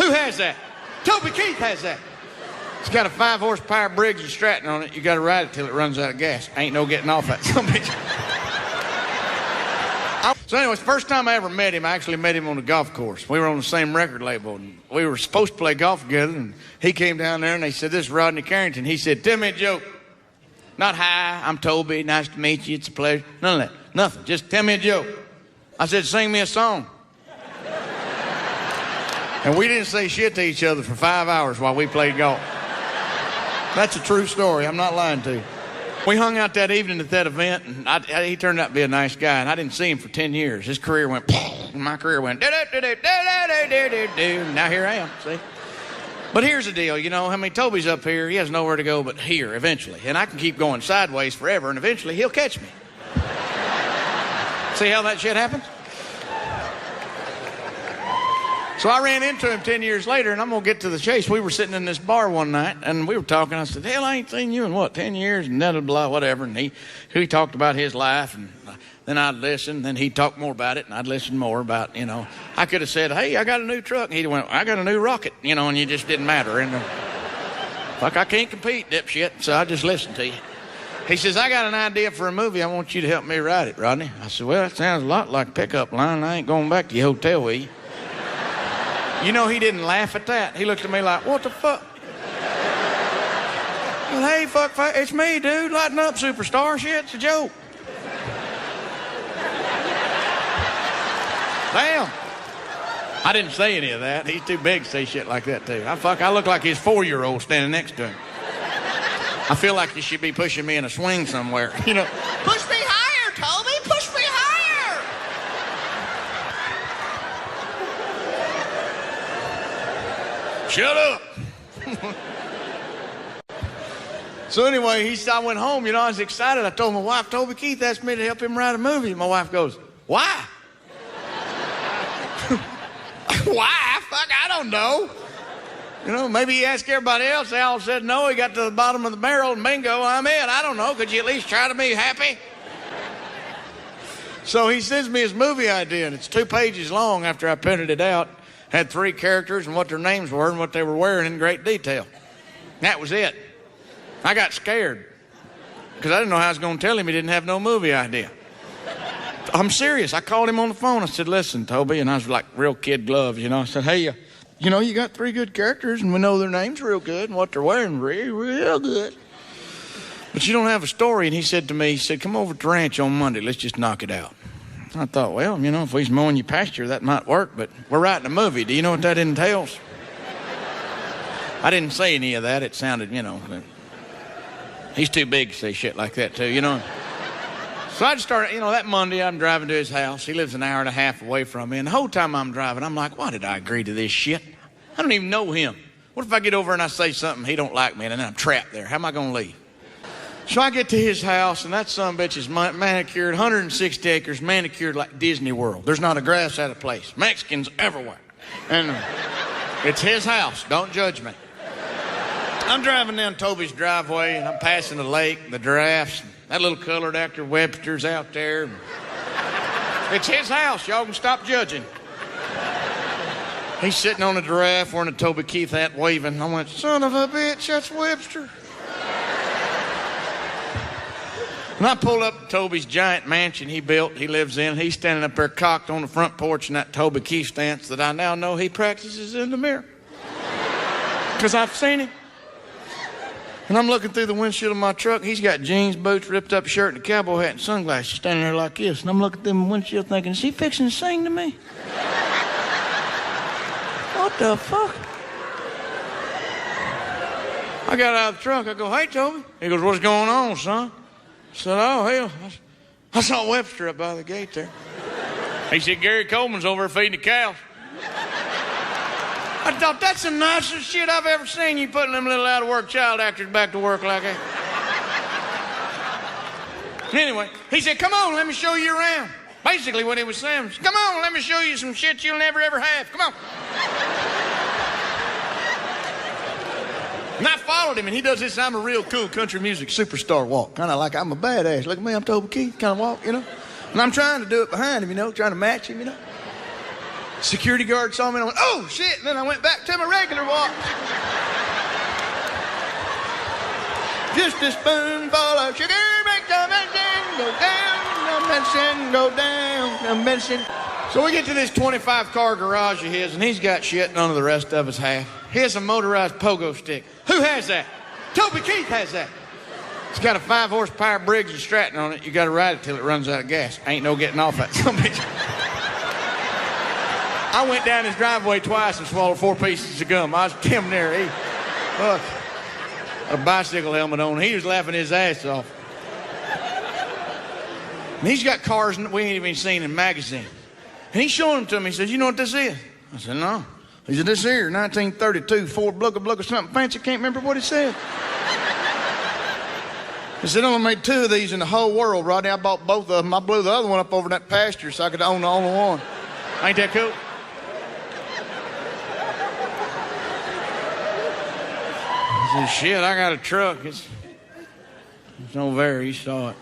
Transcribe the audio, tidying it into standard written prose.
Who has that? Toby Keith has that. It's got a 5-horsepower Briggs and Stratton on it. You got to ride it till it runs out of gas. Ain't no getting off that son of a bitch. So anyways, first time I ever met him, I actually met him on the golf course. We were on the same record label, and we were supposed to play golf together, and he came down there, and they said, this is Rodney Carrington. He said, tell me a joke. Not, hi, I'm Toby, nice to meet you, it's a pleasure. None of that, nothing, just tell me a joke. I said, sing me a song. And we didn't say shit to each other for 5 hours while we played golf. That's a true story, I'm not lying to you. We hung out that evening at that event, and he turned out to be a nice guy, and I didn't see him for 10 years. His career went, and my career went, do-do-do-do-do-do-do-do. Now here I am, see? But here's the deal, you know, I mean, Toby's up here, he has nowhere to go but here, eventually. And I can keep going sideways forever, and eventually he'll catch me. See how that shit happens? So I ran into him 10 years later, and I'm going to get to the chase. We were sitting in this bar one night, and we were talking. I said, hell, I ain't seen you in, 10 years? And blah, blah, whatever. And he talked about his life, and then I'd listen. Then he'd talk more about it, and I'd listen more about, you know. I could have said, hey, I got a new truck. And he'd went, I got a new rocket, you know, and you just didn't matter. And fuck, I can't compete, dipshit, so I just listened to you. He says, I got an idea for a movie. I want you to help me write it, Rodney. I said, well, that sounds a lot like a pickup line. I ain't going back to your hotel with you. You know, he didn't laugh at that. He looked at me like, what the fuck? Well, hey, fuck, it's me, dude. Lighten up, superstar. Shit, it's a joke. Damn. I didn't say any of that. He's too big to say shit like that, too. I look like his 4-year-old standing next to him. I feel like he should be pushing me in a swing somewhere, you know. Push me higher, Toby. Push me higher. Shut up. So anyway, I went home, you know, I was excited. I told my wife, Toby Keith asked me to help him write a movie. My wife goes, why? Why? Fuck, I don't know. You know, maybe he asked everybody else. They all said no. He got to the bottom of the barrel and bingo, I'm in. I don't know. Could you at least try to be happy? So he sends me his movie idea, and it's 2 pages long after I printed it out. Had 3 characters and what their names were and what they were wearing in great detail. That was it. I got scared because I didn't know how I was going to tell him he didn't have no movie idea. I'm serious. I called him on the phone. I said, listen, Toby, and I was like real kid gloves, you know. I said, hey, you know, you got 3 good characters and we know their names real good and what they're wearing real good. But you don't have a story. And he said to me, he said, come over to the ranch on Monday. Let's just knock it out. I thought, well, you know, if he's mowing your pasture, that might work, but we're writing a movie. Do you know what that entails? I didn't say any of that. It sounded, you know, he's too big to say shit like that, too, you know. So I just started, you know, that Monday I'm driving to his house. He lives an hour and a half away from me, and the whole time I'm driving, I'm like, why did I agree to this shit? I don't even know him. What if I get over and I say something, he don't like me, and then I'm trapped there? How am I going to leave? So I get to his house, and that son of a bitch is manicured, 160 acres, manicured like Disney World. There's not a grass out of place. Mexicans everywhere. And it's his house. Don't judge me. I'm driving down Toby's driveway, and I'm passing the lake, the giraffes. That little colored actor Webster's out there. It's his house. Y'all can stop judging. He's sitting on a giraffe wearing a Toby Keith hat waving. I went, son of a bitch, that's Webster. And I pulled up to Toby's giant mansion he built, he lives in. He's standing up there cocked on the front porch in that Toby Keith stance that I now know he practices in the mirror. Because I've seen him. And I'm looking through the windshield of my truck. He's got jeans, boots, ripped up shirt, and a cowboy hat and sunglasses standing there like this. And I'm looking through my windshield thinking, is he fixing to sing to me? What the fuck? I got out of the truck. I go, hey, Toby. He goes, what's going on, son? I said, oh, hell, I saw Webster up by the gate there. He said, Gary Coleman's over there feeding the cows. I thought, that's the nicest shit I've ever seen, you putting them little out-of-work child actors back to work like that. Anyway, he said, come on, let me show you around. Basically what he was saying was, come on, let me show you some shit you'll never, ever have. Come on. And I followed him, and he does this I'm a real cool country music superstar walk. Kind of like I'm a badass. Look at me, I'm Toby Keith kind of walk, you know. And I'm trying to do it behind him, you know, trying to match him, you know. Security guard saw me and I went, oh, shit. And then I went back to my regular walk. Just a spoonful of sugar makes the medicine go down, the medicine go down, the medicine. So we get to this 25-car garage of his, and he's got shit none of the rest of us have. He has a motorized pogo stick. Who has that? Toby Keith has that. It's got a 5-horsepower Briggs and Stratton on it. You got to ride it till it runs out of gas. Ain't no getting off that son of a bitch. I went down his driveway twice and swallowed 4 pieces of gum. I was damn near. Look, a bicycle helmet on. He was laughing his ass off. And he's got cars we ain't even seen in magazines. And he's showing them to me. He says, you know what this is? I said, no. He said, this here, 1932 Ford Blugga something fancy. Can't remember what he said. He said, I only made 2 of these in the whole world, Rodney. I bought both of them. I blew the other one up over in that pasture so I could own the only one. Ain't that cool? I said, shit, I got a truck. It's over there. You saw it.